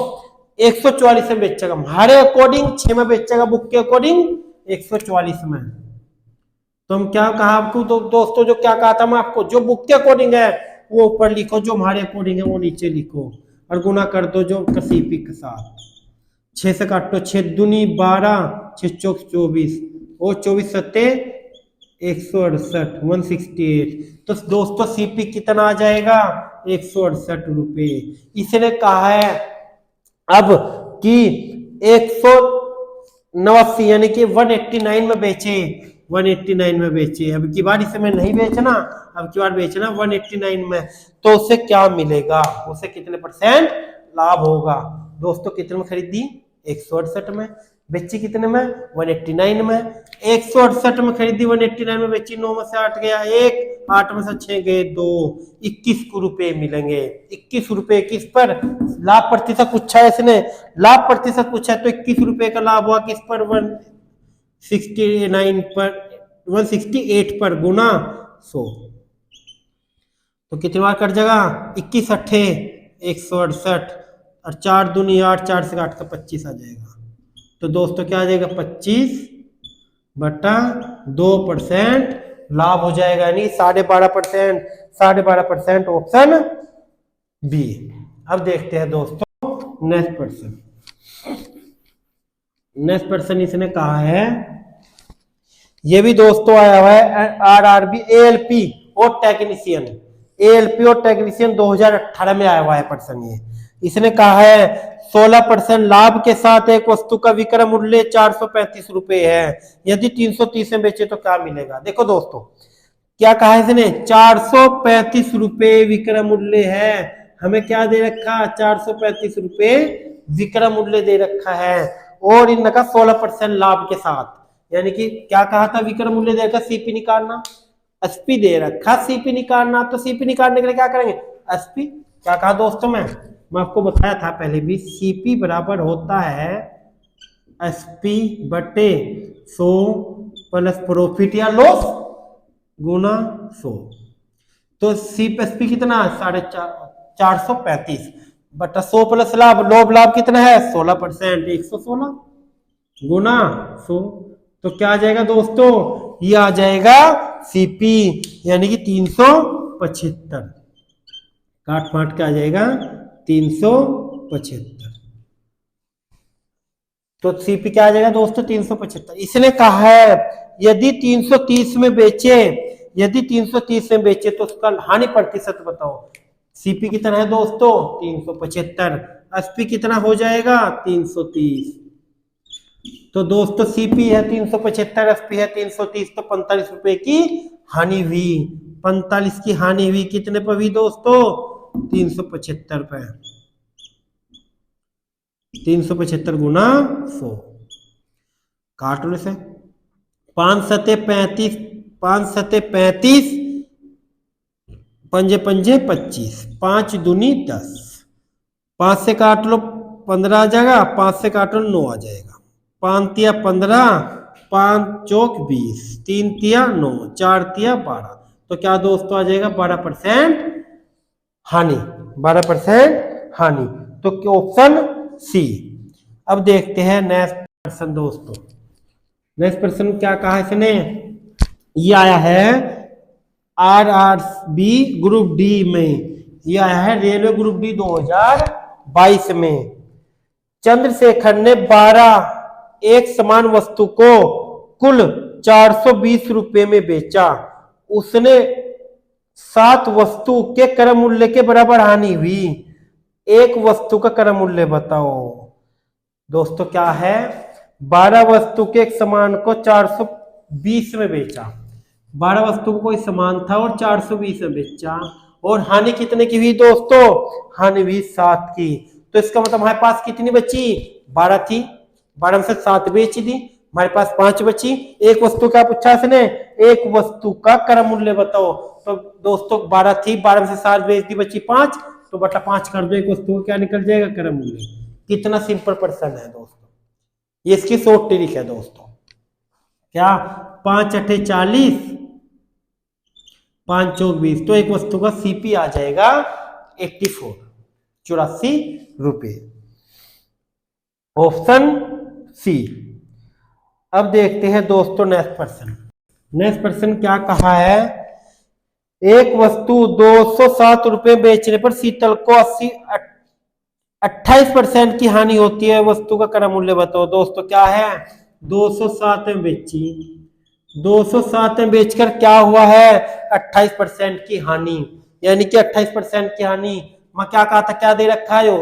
144 में बेचेगा, हमारे अकॉर्डिंग 6 में बेचेगा, बुक के अकॉर्डिंग 144 में। तो हम क्या कहा आपको दोस्तों, जो क्या कहा था मैं आपको, जो बुक के अकॉर्डिंग है वो ऊपर लिखो, जो हमारे अकॉर्डिंग है वो नीचे लिखो, और गुना कर दो जो सीपी के साथ। 6 से काटो, 6 दूनी 12, 6 चौक 24, और 24 सत्ते 168, 168। तो दोस्तों सीपी कितना आ जाएगा, 168 रुपए। इसने कहा है अब कि 189 यानी कि 189 में बेचे, 189 में बेचे। अब की बार इसमें नहीं बेचना, अब की बार बेचना 189 में, तो उसे क्या मिलेगा, उसे कितने परसेंट लाभ होगा। दोस्तों कितने में खरीदी, 168 में, बेची कितने में, 189 में। 168 में खरीदी, 189 में बेची, 9 में से 8 गया 1, 8 में से 6 गए 2, 21 रुपए मिलेंगे। 21 रुपए किस पर, लाभ प्रतिशत पूछा है इसने, लाभ प्रतिशत पूछा है, तो 21 रुपए का लाभ हुआ किस पर, 169 पर, 168 पर, गुना 100। तो कितनी बार कट जाएगा, 21 अट्ठे 168, और 4 दूनी 8, 4 से 8 का 25 आ जाएगा। तो दोस्तों क्या आ जाएगा, 25/2% लाभ हो जाएगा, यानी 12.5%, 12.5% ऑप्शन बी। अब देखते हैं दोस्तों नेक्स्ट पर्सन, नेक्स्ट पर्सन इसने कहा है, ये भी दोस्तों आया हुआ है आरआरबी एएलपी और टेक्नीशियन, एएलपी और टेक्नीशियन 2018 में आया हुआ है पर्सन। ये इसने कहा है 16% लाभ के साथ एक वस्तु का विक्रय मूल्य 435 रुपए है, यदि 330 में बेचे तो क्या मिलेगा। देखो दोस्तों क्या कहा है इसने, 435 रुपए विक्रय मूल्य है, हमें क्या दे रखा, 435 रुपए विक्रय मूल्य दे रखा है, और इनका 16% लाभ के साथ, यानी कि क्या कहा था, विक्रय मूल्य देकर सीपी निकालना, एसपी दे रखा सीपी निकालना, तो सीपी निकालने के लिए क्या करेंगे, एसपी। क्या कहा दोस्तों, मैं आपको बताया था पहले भी, सीपी बराबर होता है एसपी बटे 100 प्लस प्रॉफिट या लॉस गुना 100। तो एसपी कितना, 435 बटा 100 प्लस लाभ, लाभ कितना है 16%, 116 गुना 100। तो क्या आ जाएगा दोस्तों, ये आ जाएगा सीपी, यानी कि 375, काट फाट के आ जाएगा 375। तो सीपी क्या आ जाएगा दोस्तों, 375। इसने कहा है यदि 330 में बेचे, यदि 330 में बेचे तो उसका हानि प्रतिशत बताओ। सीपी कितना है दोस्तों, 375, एसपी कितना हो जाएगा 330। तो दोस्तों सीपी है 375, एसपी है 330, तो 45 रुपए की हानि हुई। 45 की हानि हुई, कितने पर हुई दोस्तों? 375 पे। 375 गुना 100, काट लो इसे। 5 सते 35, 5 सते 35, पंजे पंजे 25, 5 दूनी 10, 5 से काट लो 15 आ जाएगा, 5 से काट लो 9 आ जाएगा, 5 तिया 15, 5 चौक 20, 3 तिया 9, 4 तिया 12। तो क्या दोस्तों आ जाएगा? 12% हानि, 12% हानि। तो क्या ऑप्शन सी। अब देखते हैं नेक्स्ट क्वेश्चन दोस्तों। नेक्स्ट क्वेश्चन क्या कहा इसने? ये आया है RRB ग्रुप डी में, ये आया है रेलवे ग्रुप डी 2022 में। चंद्रशेखर ने 12 एक समान वस्तु को कुल 420 रुपए में बेचा। उसने 7 वस्तु के क्रय मूल्य के बराबर हानि हुई। एक वस्तु का क्रय मूल्य बताओ। दोस्तों क्या है? 12 वस्तु के एक समान को 420 में बेचा। 12 वस्तु को कोई समान था और 420 में बेचा, और हानि कितने की हुई दोस्तों? हानि हुई 7 की। तो इसका मतलब हमारे पास कितनी बची? 12 थी, 12 में से 7 बेच दी, हमारे पास 5 बची। एक वस्तु का पूछा इसने, एक वस्तु का क्रय मूल्य बताओ। तो दोस्तों 12 थी, 12 में से 7 बेच दी, बची 5, तो बटा 5 कर दो, एक वस्तु को क्या निकल जाएगा? क्रय मूल्य। कितना सिंपल प्रश्न है दोस्तों, ये इसकी शॉर्ट ट्रिक है दोस्तों। क्या? 5 अठे 40, 5 चौक 20, तो एक वस्तु का सीपी आ जाएगा 84, 84 रुपए। Option C. अब देखते हैं दोस्तों नेक्स्ट प्रश्न। नेक्स्ट प्रश्न क्या कहा है? एक वस्तु 207 रुपए बेचने पर शीतल को 28% की हानि होती है। वस्तु का क्रय मूल्य बताओ। दोस्तों क्या है? 207 में बेची, 207 में बेचकर क्या हुआ है? 28% की हानि, यानी कि 28% की हानि। मैं क्या कहा था? क्या दे रखा है?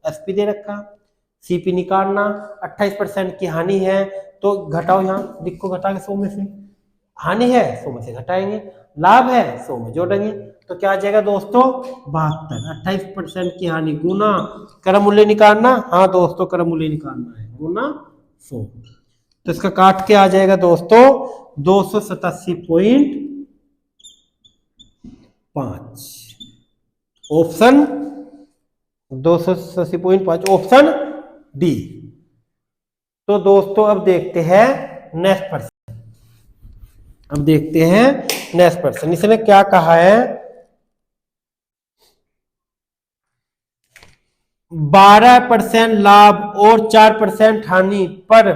एसपी दे रखा, सीपी निकालना। 28% की हानि है तो घटाओ, यहाँ लिखो, घटा के 100 में से। हानि है 100 में से घटाएंगे, लाभ है 100 में जोड़ेंगे, तो क्या आ जाएगा दोस्तों? 72। 28% की हानि गुना क्रय मूल्य निकालना। हाँ दोस्तों, क्रय मूल्य निकालना है, गुना 100। तो इसका काट के आ जाएगा दोस्तों 287.5। Option 287.5, option D. तो दोस्तों अब देखते हैं नेक्स्ट प्रश्न। अब देखते हैं नेक्स्ट प्रश्न। इसने क्या कहा है? 12% लाभ और 4% हानि पर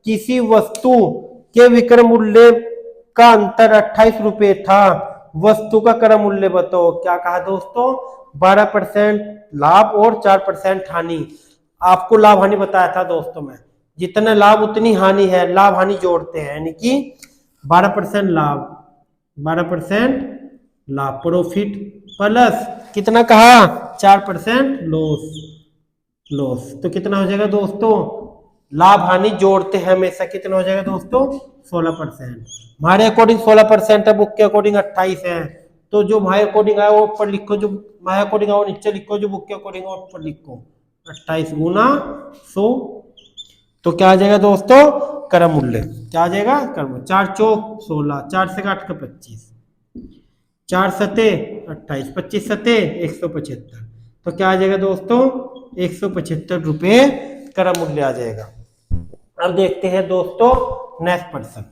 किसी वस्तु के विक्रय मूल्य का अंतर 28 रुपए था। वस्तु का क्रय मूल्य बताओ। क्या कहा दोस्तों? 12% लाभ और 4% हानि। आपको लाभ हानि बताया था दोस्तों मैं, जितना लाभ उतनी हानि है, लाभ हानि जोड़ते हैं, यानी कि 12% लाभ, 12% लाभ प्रॉफिट प्लस कितना कहा? 4% लॉस, लॉस। तो कितना हो जाएगा दोस्तों? लाभ हानि जोड़ते हैं हमेशा, कितना हो जाएगा दोस्तों? 16%। हमारे अकॉर्डिंग 16% है, बुक के अकॉर्डिंग 28 है। तो जो हमारे अकॉर्डिंग आया वो ऊपर लिखो, जो हमारे अकॉर्डिंग आया वो नीचे लिखो, जो बुक के अकॉर्डिंग है ऊपर लिखो। 28 गुना 100, तो क्या आ जाएगा दोस्तों? क्रय मूल्य क्या आ जाएगा? क्रय मूल्य। 4 चौक 16, 4 से काट कर 25, 4 सते 28, 25 सते 175। तो क्या आ जाएगा दोस्तों? 175 रुपए क्रय मूल्य आ जाएगा। अब देखते हैं दोस्तों नेक्स्ट प्रश्न।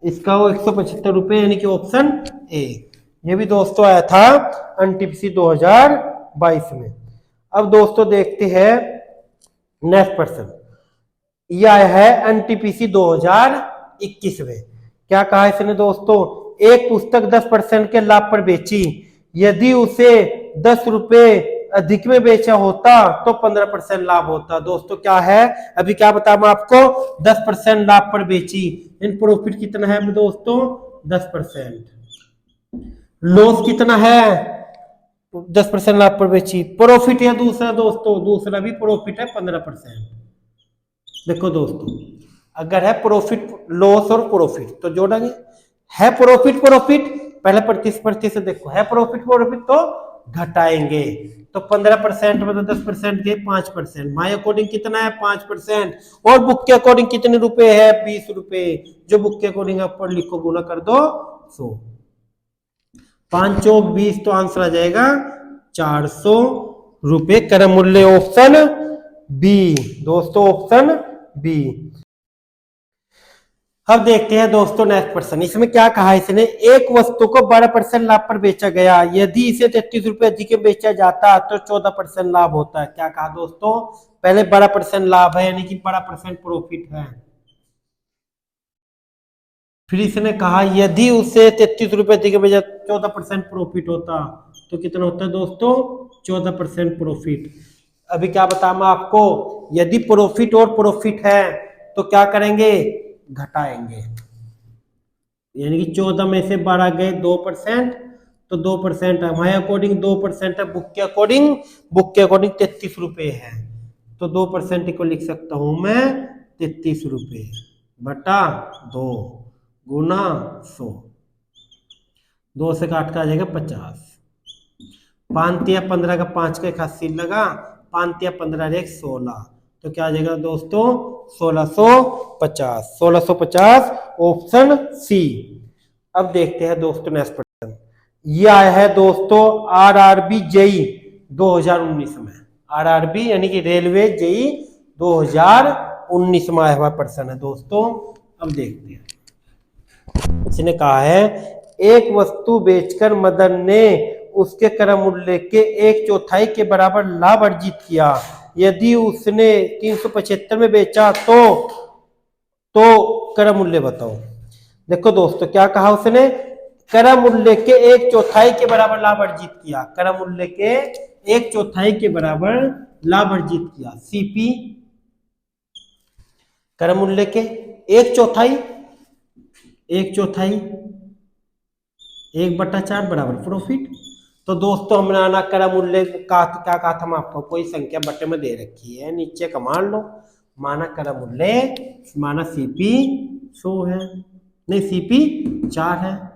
इसका वो 175 रुपए, यानी कि ऑप्शन ए। ये भी दोस्तों आया था एनटीपीसी 2022 में। अब दोस्तों देखते हैं नेक्स्ट प्रश्न। यह आया है एनटीपीसी 2021 में। क्या कहा इसने दोस्तों? एक पुस्तक 10% के लाभ पर बेची। यदि उसे 10 रुपए अधिक में बेचा होता तो 15% लाभ होता। दोस्तों क्या है? अभी क्या बताया मैं आपको? 10% लाभ पर बेची, इन प्रॉफिट कितना है दोस्तों? 10%। लॉस कितना है? 10% लाभ पर बेची। प्रॉफिट है दूसरा दोस्तों, दूसरा भी प्रॉफिट है 15%। देखो दोस्तों, अगर है प्रॉफिट, लॉस और प्रॉफिट तो जोड़ेंगे। है प्रॉफिट प्रॉफिट, पहले प्रतिशत देखो, है प्रॉफिट प्रॉफिट तो घटाएंगे। तो 15% मतलब 10% के 5%, माई अकॉर्डिंग कितना है 5%, और बुक के अकॉर्डिंग कितने रुपए है 20 रुपए, जो बुक के अकॉर्डिंग आप पर लिखो, गुना कर दो 100, 5 चौक 20, तो आंसर आ जाएगा 400 रुपए क्रय मूल्य, ऑप्शन बी दोस्तों, ऑप्शन बी। अब देखते हैं दोस्तों नेक्स्ट क्वेश्चन, इसमें क्या कहा इसने, एक वस्तु को 12% लाभ पर बेचा गया, यदि इसे 33 रुपए अधिक में बेचा जाता तो 14% लाभ होता है। क्या कहा दोस्तों, पहले 12% लाभ है यानी कि 12% प्रॉफिट है, फिर इसने कहा यदि उसे 33 रुपए अधिक में बेचा 14% प्रॉफिट होता, तो कितना होता है दोस्तों 14% प्रॉफिट। अभी क्या बताऊं मैं आपको, यदि प्रॉफिट और प्रॉफिट है तो क्या करेंगे, घटाएंगे, यानी कि 14 में से 12 गए 2%, तो 2% है, हमारे अकॉर्डिंग 2% है, बुक के अकॉर्डिंग 33 रुपए है, तो 2% को लिख सकता हूं मैं 33 रुपए बटा 2 गुना 100, 2 से काट का आ जाएगा 50, 5 या 15 का 5 का 81 लगा, 5 या 15 एक 16, तो क्या आ जाएगा दोस्तों 1650, 1650 ऑप्शन सी। अब देखते हैं दोस्तों नेक्स्ट क्वेश्चन, ये आया है दोस्तों आरआरबी जेई 2019 में, आरआरबी यानी कि रेलवे जेई 2019 में आया हुआ प्रश्न है दोस्तों। अब देखते हैं, इसने कहा है एक वस्तु बेचकर मदन ने उसके क्रय मूल्य के 1/4 के बराबर लाभ अर्जित किया, यदि उसने 375 में बेचा तो क्रय मूल्य बताओ। देखो दोस्तों क्या कहा उसने, क्रय मूल्य के 1/4 के बराबर लाभ अर्जित किया, क्रय मूल्य के 1/4 के बराबर लाभ अर्जित किया, सीपी क्रय मूल्य के 1/4, 1/4 1/4 बराबर प्रॉफिट। तो दोस्तों हमने आना क्रय मूल्य का क्या कहा था, आपको कोई संख्या बटे में दे रखी है, नीचे का मान लो, माना क्रय मूल्य, माना सीपी 100 है, नहीं सीपी 4 है,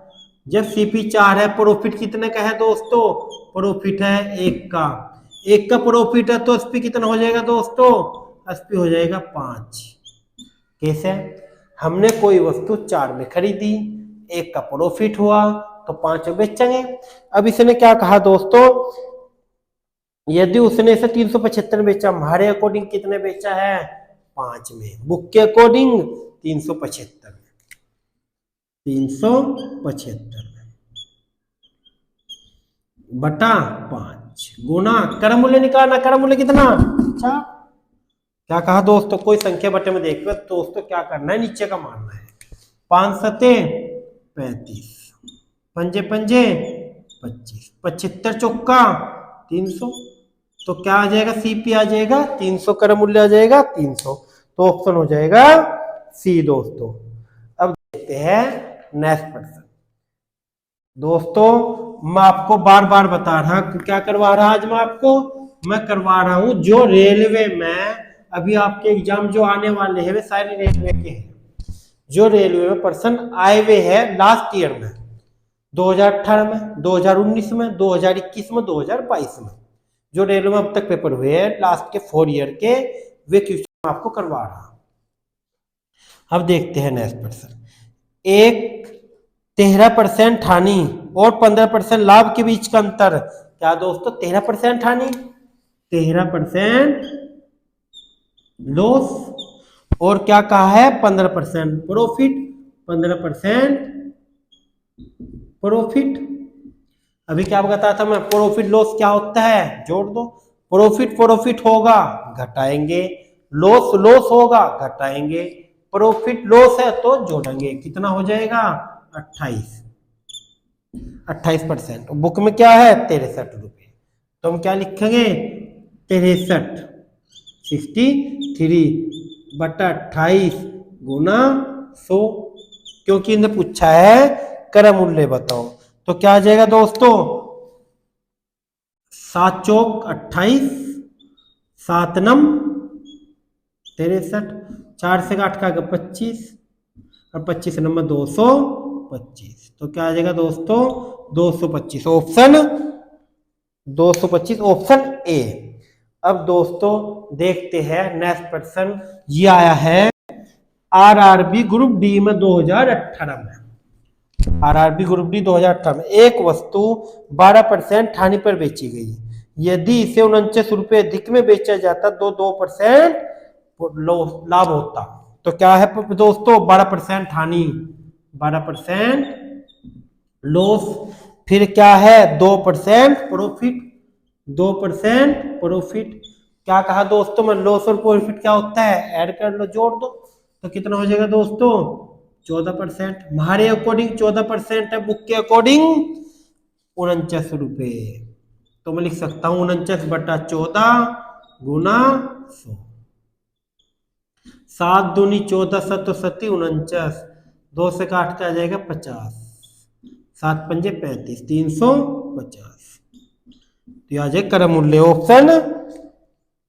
जब सीपी 4 है प्रॉफिट कितने का है दोस्तों, प्रॉफिट है 1 का, 1 का प्रॉफिट है तो एसपी कितना हो जाएगा दोस्तों, एसपी हो जाएगा 5। कैसे, हमने कोई वस्तु 4 में खरीदी, 1 का प्रॉफिट हुआ तो 5 में बेचेंगे। अब इसने क्या कहा दोस्तों, यदि उसने इसे 375 में बेचा, हमारे अकॉर्डिंग कितने बेचा है 5 में, बुक के अकॉर्डिंग 375 में, 375 बटा 5 गुना क्रय मूल्य निकालना, क्रय मूल्य कितना 4। क्या कहा दोस्तों, कोई संख्या बटे में देख दोस्तों क्या करना है, नीचे का मानना है, 5 सते 35, पंजे पंजे 25, 75 चौका 300, तो क्या आ जाएगा सीपी आ जाएगा 300, क्रय मूल्य आ जाएगा 300, तो ऑप्शन हो जाएगा सी दोस्तों। अब देखते हैं नेक्स्ट क्वेश्चन दोस्तों, मैं आपको बार बार बता रहा क्या करवा रहा आज मैं करवा रहा हूं जो रेलवे में अभी आपके एग्जाम जो आने वाले हैं वे सारे रेलवे के हैं, जो रेलवे में पर्सन आए हुए हैं लास्ट ईयर में, 2018 में, 2019 में, 2021 में, 2022 में, जो रेलवे में अब तक पेपर हुए हैं लास्ट के 4 ईयर के, वे क्वेश्चन आपको करवा रहा। अब देखते हैं नेक्स्ट क्वेश्चन, एक 13% हानि और 15% लाभ के बीच का अंतर, क्या दोस्तों 13% हानि 13% लॉस, और क्या कहा है 15% प्रॉफिट, 15% प्रॉफिट। अभी क्या बताया था मैं, प्रॉफिट लॉस क्या होता है जोड़ दो, प्रॉफिट होगा घटाएंगे, लॉस होगा घटाएंगे, प्रॉफिट लॉस है तो जोड़ेंगे, कितना हो जाएगा 28%, बुक में क्या है 63 रुपए, तो हम क्या लिखेंगे 63 63 बटा 28 गुना 100, क्योंकि इन्हें पूछा है क्रय मूल्य बताओ, तो क्या आ जाएगा दोस्तों 7 चौक 28, 7 नम 63, 4 से काट का 25 और 25 नंबर 200 225। तो क्या आ जाएगा दोस्तों 225 ऑप्शन 225 ऑप्शन ए। अब दोस्तों देखते हैं नेक्स्ट प्रश्न, ये आया है आरआरबी ग्रुप डी में 2018 में। आरआरबी ग्रुप डी 2018 में एक वस्तु 12% हानि पर बेची गई, यदि इसे 49 रुपए अधिक में बेचा जाता तो 2% लाभ होता। तो क्या है दोस्तों 12% हानि, 12% लॉस, फिर क्या है 2% प्रॉफिट, 2% प्रॉफिट। क्या कहा दोस्तों मैं, लॉस और प्रॉफिट क्या होता है, ऐड कर लो जोड़ दो, तो कितना हो जाएगा दोस्तों 14%। हमारे अकॉर्डिंग 14% है, बुक के अकॉर्डिंग 49 रुपए। तो मैं लिख सकता हूं 49/14 गुना 100। 7 दूनी 14, 7 सत्ती 49, 2 से काट के आ जाएगा 50, 7 पंजे 35, 350। तो आ जाए क्रम मूल्य ऑप्शन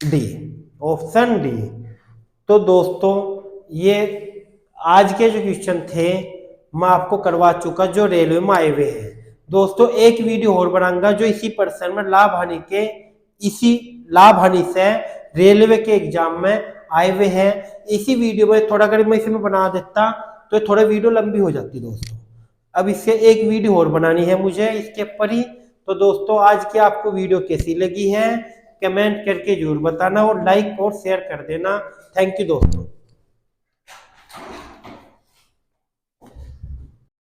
डी, ऑप्शन डी। तो दोस्तों ये आज के जो क्वेश्चन थे मैं आपको करवा चुका जो रेलवे में आए हुए हैं। दोस्तों एक वीडियो और बनाऊंगा जो इसी पर्सन में लाभ हानि के, इसी लाभ हानि से रेलवे के एग्जाम में आए हुए हैं। इसी वीडियो में थोड़ा अगर मैं इसमें बना देता तो थोड़ा वीडियो लंबी हो जाती दोस्तों। अब इससे एक वीडियो और बनानी है मुझे इसके ऊपर ही। तो दोस्तों आज की आपको वीडियो कैसी लगी है कमेंट करके जरूर बताना और लाइक और शेयर कर देना। थैंक यू दोस्तों।